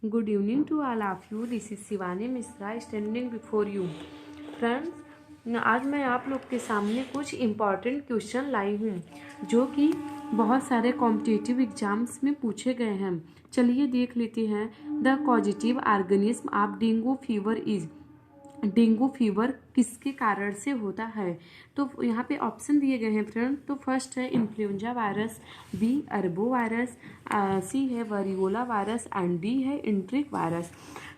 Good evening to all of you. This is Shivani Mishra standing before you. Friends, आज मैं आप लोग के सामने कुछ इम्पॉर्टेंट क्वेश्चन लाई हूँ जो कि बहुत सारे कॉम्पिटिटिव एग्जाम्स में पूछे गए हैं। चलिए देख लेते हैं। The causative organism of dengue fever is, dengue fever किसके कारण से होता है? तो यहाँ पे ऑप्शन दिए गए हैं फ्रेंड। तो फर्स्ट है इन्फ्लुएंजा वायरस, बी अरबो वायरस, सी है वरियोला वायरस एंड डी है इंट्रिक वायरस।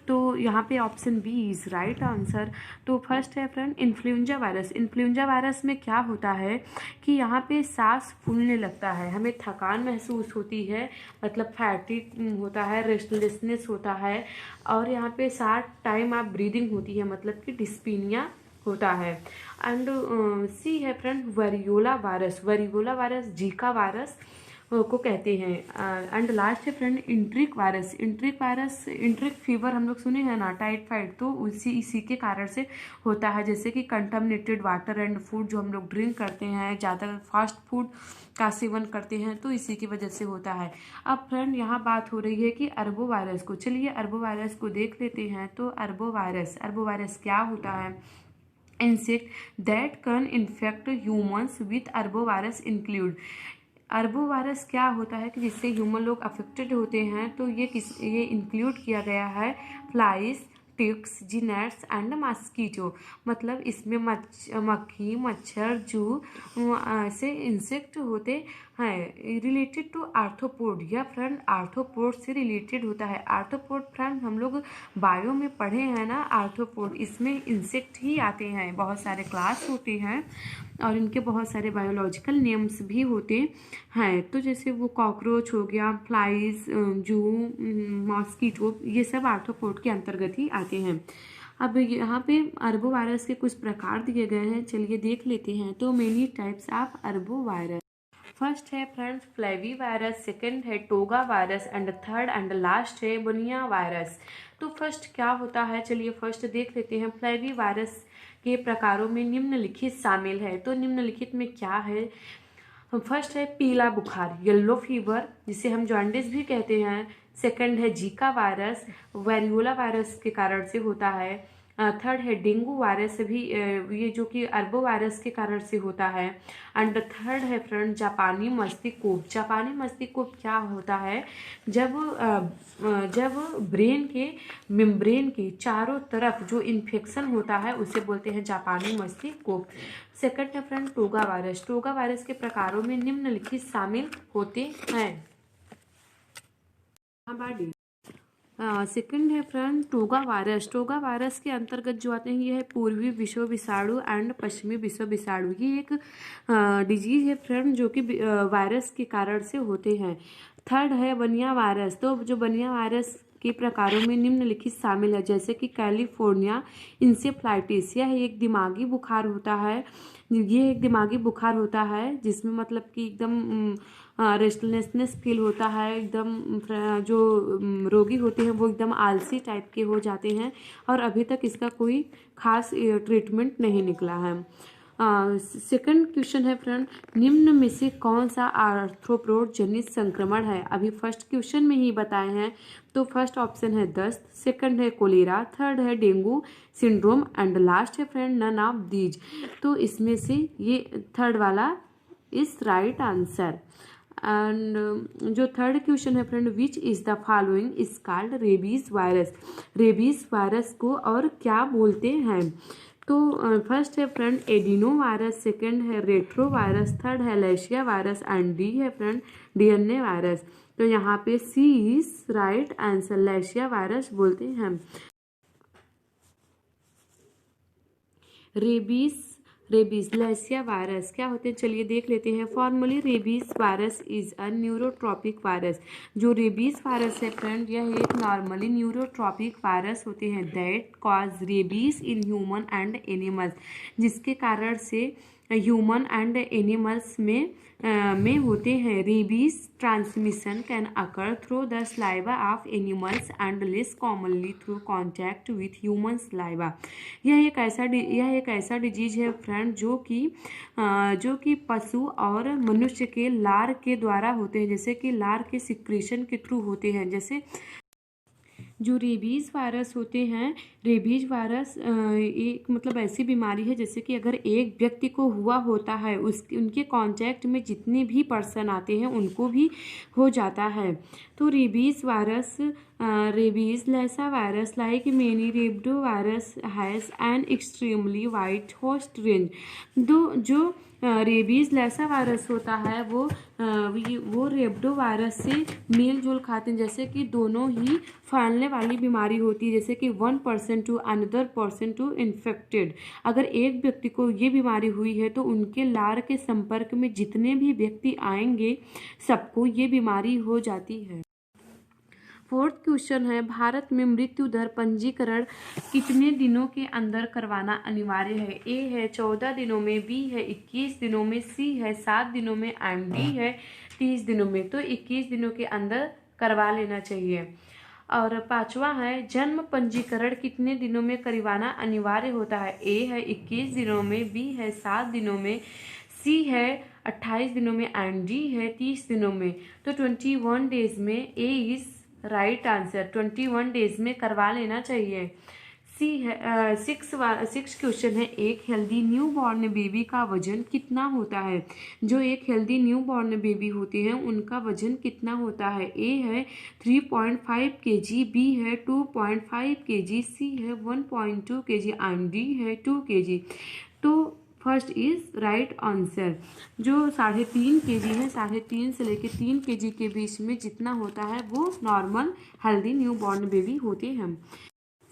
तो यहाँ पे option B is right answer. तो फर्स्ट है friend influenza virus. Influenza virus में क्या होता है कि यहाँ पे सांस फूलने लगता है, हमें थकान महसूस होती है, मतलब फैटिक होता है, रेस्टलेसनेस होता है, और यहाँ पे शार्ट टाइम ऑफ ब्रीदिंग होती है, मतलब कि डिस्पीनिया होता है। एंड सी है friend variola virus. Variola virus Zika virus को कहते हैं। एंड लास्ट है friend enteric virus. Enteric virus, enteric fever हम लोग सुने हैं ना, टाइफाइड, तो इसी के कारण से होता है, जैसे कि कंटामिनेटेड वाटर एंड फूड जो हम लोग ड्रिंक करते हैं, ज़्यादा फास्ट फूड का सेवन करते हैं, तो इसी की वजह से होता है। अब फ्रेंड यहाँ बात हो रही है कि अरबो वायरस को, चलिए अरबो वायरस को देख लेते हैं। तो अरबो वायरस क्या होता है? Insect that can infect humans with अरबो वायरस इंक्लूड। अरबो वायरस क्या होता है कि जिससे ह्यूमन लोग अफेक्टेड होते हैं, तो ये इंक्लूड किया गया है फ्लाइज, टिक्स, जिनेट्स एंड मस्कीटो। मतलब इसमें मक्खी, मच्छर, जू से इंसेक्ट होते हैं। रिलेटेड टू आर्थ्रोपोड, यह फ्रेंड आर्थ्रोपोड से रिलेटेड होता है। आर्थ्रोपोड फ्रेंड हम लोग बायो में पढ़े हैं ना, आर्थ्रोपोड, इसमें इंसेक्ट ही आते हैं, बहुत सारे क्लास होते हैं और इनके बहुत सारे बायोलॉजिकल नेम्स भी होते हैं। तो जैसे वो कॉकरोच हो गया, फ्लाइज, जू, मॉस्कीटो, ये सब आर्थ्रोपोड के अंतर्गत ही आते हैं। अब यहाँ पे अरबो वायरस के कुछ प्रकार दिए गए हैं, चलिए देख लेते हैं। तो मेनी टाइप्स ऑफ अरबो वायरस। फर्स्ट है फ्रेंड्स फ्लेवी वायरस, सेकंड है toga virus and third and last है बुनिया वायरस। तो फर्स्ट क्या होता है, चलिए फर्स्ट देख लेते हैं। फ्लेवी वायरस के प्रकारों में निम्नलिखित शामिल है। तो निम्नलिखित में क्या है? फर्स्ट है पीला बुखार, येलो फीवर, जिसे हम जॉन्डिस भी कहते हैं। सेकंड है जीका वायरस, वेरियोला वायरस के कारण से होता है। थर्ड है डेंगू वायरस भी, ये जो कि अरबो वायरस के कारण से होता है। एंड थर्ड है फ्रेंड जापानी मस्तिष्क। जापानी मस्तिष्क क्या होता है? जब ब्रेन के मेम्ब्रेन के चारों तरफ जो इन्फेक्शन होता है उसे बोलते हैं जापानी मस्तिष्क। सेकंड है friend toga virus. Toga virus के प्रकारों में निम्नलिखित शामिल होते हैं। सेकंड है friend toga virus. Toga virus के अंतर्गत जो आते हैं ये है पूर्वी विश्व विषाणु एंड पश्चिमी विश्व विषाणु। ये एक डिजीज है फ्रेंड जो कि वायरस के कारण से होते हैं। थर्ड है बनिया वायरस। तो जो बनिया वायरस के प्रकारों में निम्नलिखित शामिल है, जैसे कि कैलिफोर्निया इंसेफ्लाइटिस, यह एक दिमागी बुखार होता है। ये एक दिमागी बुखार होता है जिसमें मतलब कि एकदम रेस्टलेसनेस फील होता है, एकदम जो रोगी होते हैं वो एकदम आलसी टाइप के हो जाते हैं, और अभी तक इसका कोई खास ट्रीटमेंट नहीं निकला है। सेकंड क्वेश्चन है फ्रेंड, निम्न में से कौन सा आर्थ्रोपोड जनित संक्रमण है? अभी फर्स्ट क्वेश्चन में ही बताए हैं। तो फर्स्ट ऑप्शन है दस्त, सेकंड है कोलेरा, थर्ड है डेंगू सिंड्रोम एंड लास्ट है फ्रेंड नन ऑफ दीज। तो इसमें से ये थर्ड वाला इज राइट आंसर। एंड जो थर्ड क्वेश्चन है friend, which is the following is called rabies virus. Rabies virus को और क्या बोलते हैं? तो फर्स्ट है फ्रेंड एडिनो वायरस, सेकंड है रेट्रो वायरस, थर्ड है लेशिया वायरस एंड डी है फ्रेंड डीएनए वायरस। तो यहाँ पे सी इज राइट आंसर, लेशिया वायरस बोलते हैं। रेबीज लेशिया वायरस क्या होते हैं, चलिए देख लेते हैं। Formally rabies virus is a neurotropic virus. जो रेबीज वायरस है फ्रेंड यह एक नॉर्मली न्यूरोट्रॉपिक वायरस होते हैं that cause rabies in human and animals, जिसके कारण से ह्यूमन एंड एनिमल्स में होते हैं। Rabies transmission can occur through the saliva of animals and less commonly through contact with human saliva. यह एक ऐसा डिजीज है फ्रेंड जो कि पशु और मनुष्य के लार के द्वारा होते हैं, जैसे कि लार के सिक्रेशन के थ्रू होते हैं। जो रेबीज़ वायरस होते हैं, रेबीज वायरस एक मतलब ऐसी बीमारी है जैसे कि अगर एक व्यक्ति को हुआ होता है उनके कांटेक्ट में जितने भी पर्सन आते हैं उनको भी हो जाता है। तो rabies virus rabies Lassa virus like many rhabdo virus has an extremely wide host range. जो रेबीज लैसा वायरस होता है वो रेब्डो वायरस से मेल जोल खाते हैं, जैसे कि दोनों ही फैलने वाली बीमारी होती है, जैसे कि 1% to another person to infected. अगर एक व्यक्ति को ये बीमारी हुई है तो उनके लार के संपर्क में जितने भी व्यक्ति आएंगे सबको ये बीमारी हो जाती है। फोर्थ क्वेश्चन है, भारत में मृत्यु दर पंजीकरण कितने दिनों के अंदर करवाना अनिवार्य है? ए है 14 दिनों में, बी है 21 दिनों में, सी है 7 दिनों में एंड डी है 30 दिनों में। तो 21 दिनों के अंदर करवा लेना चाहिए। और पांचवा है, जन्म पंजीकरण कितने दिनों में करवाना अनिवार्य होता है? ए है 21 दिनों में, बी है 7 दिनों में, सी है 28 दिनों में एंड डी है 30 दिनों में। तो 21 डेज में ए इज राइट आंसर, 21 डेज में करवा लेना चाहिए। सी है सिक्स क्वेश्चन है, एक हेल्दी न्यू बॉर्न बेबी का वजन कितना होता है? जो एक हेल्दी न्यू बॉर्न बेबी होते हैं उनका वजन कितना होता है? ए है 3.5 kg, बी है 2.5 kg, सी है 1.2 kg एंड डी है 2 kg। तो फर्स्ट इज राइट आंसर। जो 3.5 kg है, 3.5 से लेकर 3 kg के बीच में जितना होता है वो normal healthy new born baby होते हैं।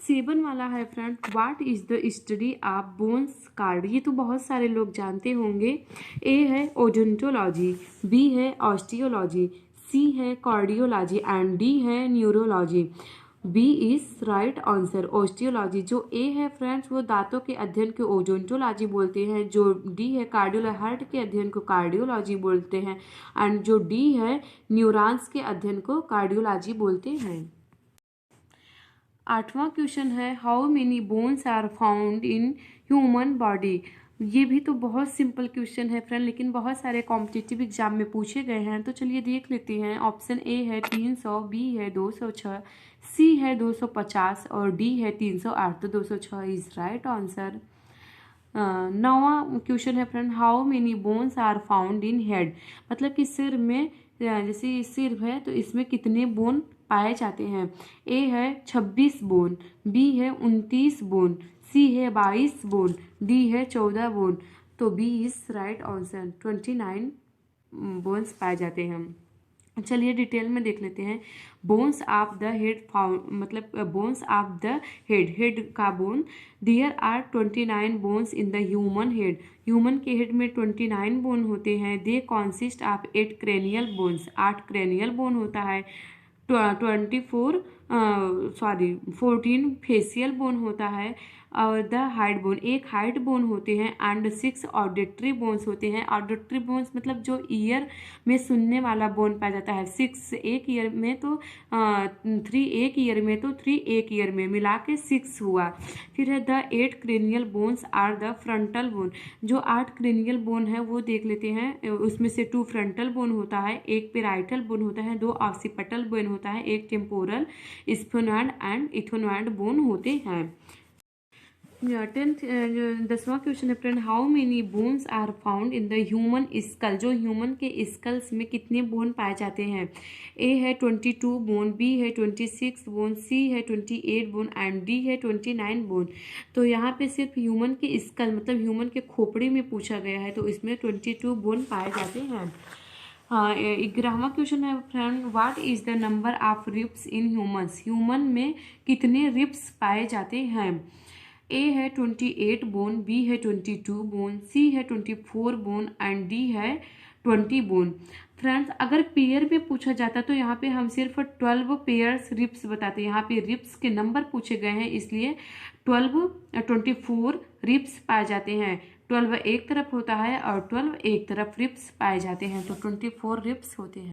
7 वाला है friend, what is the study of bones card? ये तो बहुत सारे लोग जानते होंगे। ए है ओडोंटोलॉजी, बी है ऑस्टियोलॉजी, सी है कार्डियोलॉजी एंड डी है neurology. B is right answer, osteology. जो ए है फ्रेंड्स वो दांतों के अध्ययन को ओडोंटोलॉजी बोलते हैं, जो डी है कार्डियोलॉजी हार्ट के अध्ययन को कार्डियोलॉजी बोलते हैं एंड जो डी है न्यूरॉन्स के अध्ययन को कार्डियोलॉजी बोलते हैं। 8वां क्वेश्चन है, how many bones are found in human body? ये भी तो बहुत सिंपल क्वेश्चन है फ्रेंड, लेकिन बहुत सारे कॉम्पिटिटिव एग्जाम में पूछे गए हैं, तो चलिए देख लेते हैं। ऑप्शन ए है 300, बी है 206, सी है 250 और डी है 308। तो 206 इज राइट आंसर। 9वां क्वेश्चन है friend, how many bones are found in head? मतलब कि सिर में, जैसे सिर है तो इसमें कितने बोन पाए जाते हैं? ए है 26 बोन, बी है 29 बोन, सी है 22 बोन, डी है 14 बोन। तो B is right answer, 29 bones पाए जाते हैं। चलिए डिटेल में देख लेते हैं। Bones of the head found, मतलब बोन्स ऑफ द हेड का bone. There are 29 bones in the human head. Human के हेड में 29 बोन होते हैं। They consist of 8 cranial bones, 8 cranial bone होता है। 14 फेशियल बोन होता है और द हाइट बोन, एक हाइट बोन होते हैं एंड 6 ऑडिटरी बोन्स होते हैं। ऑडिटरी बोन्स मतलब जो ईयर में सुनने वाला बोन पाया जाता है। 6 एक ईयर में तो 3 एक ईयर में तो 3 एक ईयर में मिला के 6 हुआ। फिर है the 8 cranial bones are the frontal bone. जो 8 क्रेनियल बोन है वो देख लेते हैं। उसमें से 2 फ्रंटल बोन होता है, एक पेराइटल बोन होता है, 2 ऑक्सीपिटल बोन होता है, एक temporal, sphenoid and ethmoid bone होते हैं। 10वां क्वेश्चन है friend, how many bones are found in the human skull? जो ह्यूमन के स्कल्स में कितने बोन पाए जाते हैं? ए है 22 बोन, बी है 26 बोन, सी है 28 बोन एंड डी है 29 बोन। तो यहाँ पे सिर्फ ह्यूमन के स्कल मतलब ह्यूमन के खोपड़ी में पूछा गया है, तो इसमें 22 बोन पाए जाते हैं। 11वां क्वेश्चन है friend, what is the number of ribs in humans? Human में कितने रिब्स पाए जाते हैं? ए है 28 बोन, बी है 22 बोन, सी है 24 बोन एंड डी है 20 बोन। फ्रेंड्स अगर पेयर में पूछा जाता तो यहाँ पे हम सिर्फ 12 पेयर्स रिब्स बताते हैं। यहाँ पे रिब्स के नंबर पूछे गए हैं इसलिए 24 रिब्स पाए जाते हैं। 12 एक तरफ होता है और 12 एक तरफ रिब्स पाए जाते हैं, तो 24 रिब्स होते हैं।